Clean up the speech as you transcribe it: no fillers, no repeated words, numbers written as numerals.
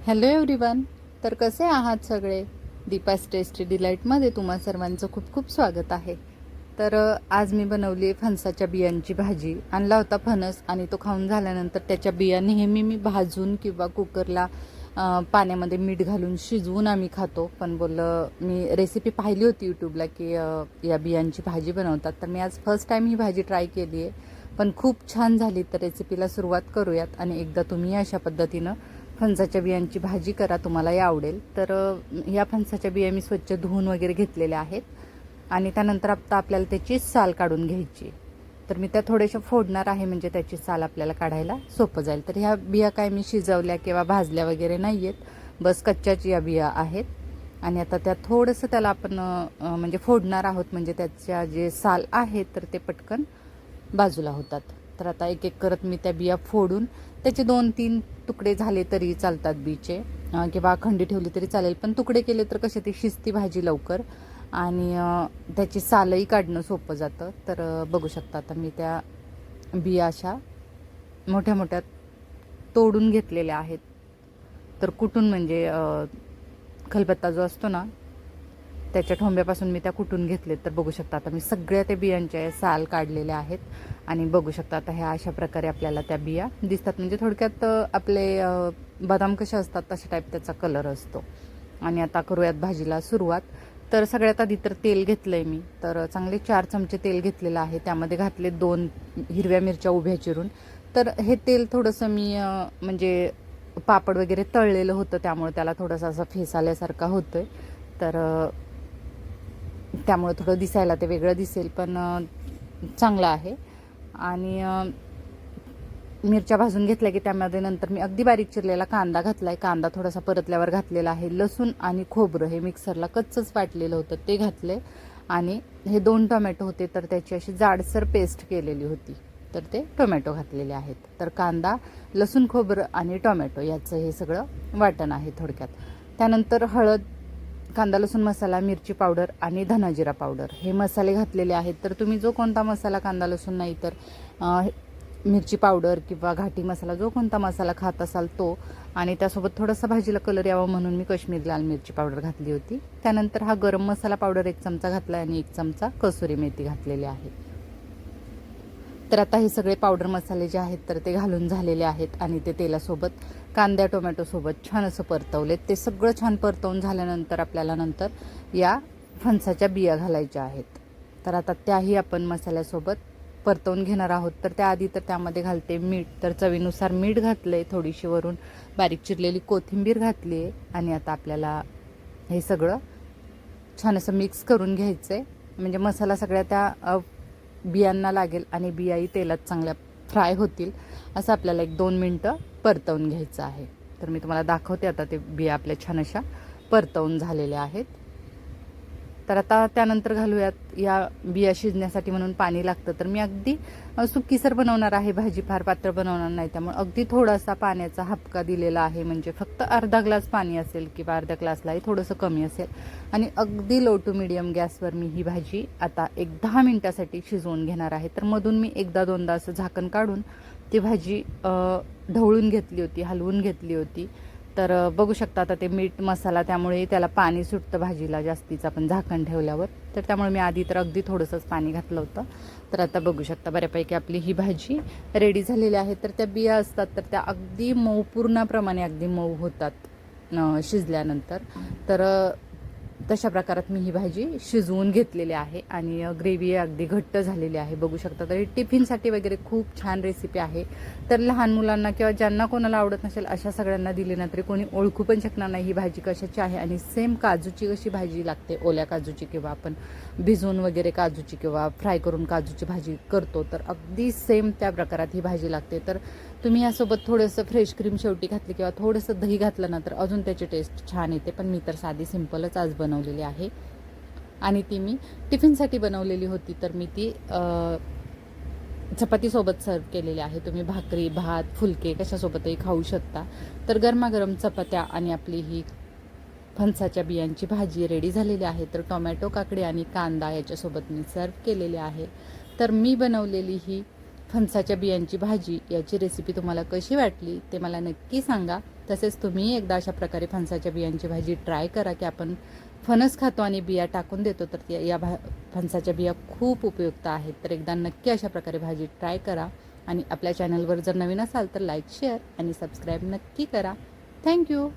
Hello everyone. तर कसे आहात सगळे? दीपास टेस्टी डिलाईटमध्ये तुम्हा सर्वांचं खूप खूप स्वागत आहे. तर आज मी बनवली फणसाच्या बियांची भाजी. आणला होता फणस आणि तो खाऊन झाल्यानंतर त्याच्या बिया नेहमी मी भाजून किंवा कुकरला पाण्यामध्ये मीठ घालून शिजवून आम्ही खातो. पण बोललं मी रेसिपी पाहिली होती यूट्यूबला की या बियांची भाजी बनवतात. तर मी आज फर्स्ट टाईम ही भाजी ट्राय केली आहे, पण खूप छान झाली. तर रेसिपीला सुरुवात करूयात आणि एकदा तुम्ही अशा पद्धतीनं फणसाच्या बियांची भाजी करा, तुम्हालाही आवडेल. तर या फणसाच्या बिया मी स्वच्छ धुवून वगैरे घेतलेल्या आहेत आणि त्यानंतर आता आपल्याला त्याची साल काढून घ्यायची. तर मी त्या थोड्याशा फोडणार आहे, म्हणजे त्याची साल आपल्याला काढायला सोपं जाईल. तर ह्या बिया काय मी शिजवल्या किंवा भाजल्या वगैरे नाही आहेत, बस कच्च्याच या बिया आहेत. आणि आता त्या थोडंसं त्याला आपण म्हणजे फोडणार आहोत, म्हणजे त्याच्या जे साल आहे तर ते पटकन बाजूला होतात. तर आता एक एक करत मी त्या बिया फोडून त्याचे 2-3 तुकडे झाले तरी चालतात बीचे, किंवा अखंडी ठेवली तरी चालेल, पण तुकडे केले तर कसे ती शिजती भाजी लवकर आणि त्याची सालही काढणं सोपं जातं. तर बघू शकता आता मी त्या बिया अशा मोठ्या मोठ्या तोडून घेतलेल्या आहेत. तर कुठून म्हणजे खलबत्ता जो असतो ना त्याच्या ठोंब्यापासून मी त्या कुटून घेतले. तर बघू शकता आता मी सगळ्या त्या बियांच्या साल काढलेल्या आहेत आणि बघू शकता आता ह्या अशा प्रकारे आपल्याला त्या बिया दिसतात. म्हणजे थोडक्यात आपले बदाम कसे असतात तशा टाईप त्याचा कलर असतो. आणि आता करूयात भाजीला सुरुवात. तर सगळ्यात आधी तर तेल घेतलं आहे मी. तर चांगले 4 चमचे तेल घेतलेलं आहे. त्यामध्ये घातले 2 हिरव्या मिरच्या उभ्या चिरून. तर हे तेल थोडंसं मी म्हणजे पापड वगैरे तळलेलं होतं, त्यामुळे त्याला थोडंसं असं फेस आल्यासारखा होतोय. तर त्यामुळे थोडं दिसायला ते वेगळं दिसेल, पण चांगलं आहे. आणि मिरच्या भाजून घेतल्या की त्यामध्ये नंतर मी अगदी बारीक चिरलेला कांदा घातला आहे. कांदा थोडासा परतल्यावर घातलेला आहे. लसूण आणि खोबरं हे मिक्सरला कच्चंच वाटलेलं होतं ते घातले. आणि हे 2 टोमॅटो होते, तर त्याची अशी जाडसर पेस्ट केलेली होती, तर ते टोमॅटो घातलेले आहेत. तर कांदा, लसूण, खोबरं आणि टोमॅटो याचं हे सगळं वाटण आहे थोडक्यात. त्यानंतर हळद, कांदा लसूण मसाला, मिरची पावडर आणि धनाजिरा पावडर हे मसाले घातलेले आहेत. तर तुम्ही जो कोणता मसाला, कांदा लसूण नाही तर मिरची पावडर किंवा घाटी मसाला, जो कोणता मसाला खात असाल तो, आणि त्यासोबत थोडासा भाजीला कलर यावा म्हणून मी काश्मीरी लाल मिरची पावडर घातली होती. त्यानंतर हा गरम मसाला पावडर 1 चमचा घातला आणि 1 चमचा कसुरी मेथी घातलेली आहे. तर आता हे सगळे पावडर मसाले जे आहेत तर ते घालून झालेले आहेत आणि ते तेलासोबत कांद्या टोमॅटोसोबत छान असं परतवलेत. ते सगळं छान परतवून झाल्यानंतर आपल्याला नंतर या फणसाच्या बिया घालायच्या आहेत. तर आता त्याही आपण मसाल्यासोबत परतवून घेणार आहोत. तर त्याआधी तर त्यामध्ये घालते मीठ. तर चवीनुसार मीठ घातलं आहे, थोडीशी वरून बारीक चिरलेली कोथिंबीर घातली आहे. आणि आता आपल्याला हे सगळं छान असं मिक्स करून घ्यायचं आहे, म्हणजे मसाला सगळ्या त्या बियांना लागेल आणि बियाही तेलात चांगल्या फ्राय होतील असं आपल्याला 1-2 मिनटं परतवून घ्यायचं आहे. तर मी तुम्हाला दाखवते आता ते बिया आपल्या छान अशा परतवून झालेल्या आहेत. तर आता त्यानंतर घालूयात, या बिया शिजण्यासाठी म्हणून पाणी लागतं. तर मी अगदी सुकीसर बनवणार आहे भाजी, फार पातळ बनवणार नाही, त्यामुळे अगदी थोडासा पाण्याचा हपका दिलेला आहे. म्हणजे फक्त अर्धा ग्लास पाणी असेल किंवा अर्ध्या ग्लासलाही थोडंसं कमी असेल. आणि अगदी लो टू मिडियम गॅसवर मी ही भाजी आता 10 मिनटासाठी शिजवून घेणार आहे. तर मधून मी 1दा-2दा असं झाकण काढून ती भाजी ढवळून घेतली होती, हलवून घेतली होती. तर बघू शकता आता ते मीठ मसाला, त्यामुळे त्याला पाणी सुटतं भाजीला जास्तीचं आपण झाकण ठेवल्यावर. तर त्यामुळे मी आधी तर अगदी थोडंसंच पाणी घातलं होतं. तर आता बघू शकता बऱ्यापैकी आपली ही भाजी रेडी झालेली आहे. तर त्या बिया असतात तर त्या अगदी मऊ, पूर्णाप्रमाणे अगदी मऊ होतात शिजल्यानंतर. तर तशा प्रकारात मी ही भाजी शिजवून घेतलेली आहे आणि ग्रेव्ही अगदी घट्ट झालेली आहे. बघू शकता तरी टिफिनसाठी वगैरे खूप छान रेसिपी आहे. तर लहान मुलांना किंवा ज्यांना कोणाला आवडत नसेल अशा सगळ्यांना दिली ना तरी कोणी ओळखू पण शकणार नाही ही भाजी कशाची आहे. आणि सेम काजूची कशी भाजी लागते, ओल्या काजूची, किंवा आपण भिजवून वगैरे काजूची किंवा फ्राय करून काजूची भाजी करतो, तर अगदी सेम त्या प्रकारात ही भाजी लागते. तर तुम्ही यासोबत थोडंसं फ्रेश क्रीम शेवटी घातली किंवा थोडंसं दही घातलं ना तर अजून त्याची टेस्ट छान येते. पण मी तर साधी सिंपलच आज बनवलेली आहे आणि ती मी टिफिनसाठी बनवलेली होती. तर मी ती चपातीसोबत सर्व केलेली आहे. तुम्ही भाकरी, भात, फुलके कशासोबतही खाऊ शकता. तर गरमागरम चपात्या आणि आपली ही फणसाच्या बियांची भाजी रेडी झालेली आहे. तर टोमॅटो, काकडी आणि कांदा याच्यासोबत मी सर्व केलेली आहे. तर मी बनवलेली ही फणसाच्या बियांची भाजी याची रेसिपी तुम्हाला कशी वाटली ते मला नक्की सांगा. तसेच तुम्ही एकदा अशा प्रकारे फणसाच्या बियांची भाजी ट्राय करा की आपण फणस खातो आणि बिया टाकून देतो, तर या फणसाच्या बिया खूप उपयुक्त आहेत. तर एकदा नक्की अशा प्रकारे भाजी ट्राय करा आणि आपल्या चॅनलवर जर नवीन असाल तर लाईक, शेअर आणि सबस्क्राईब नक्की करा. थँक्यू.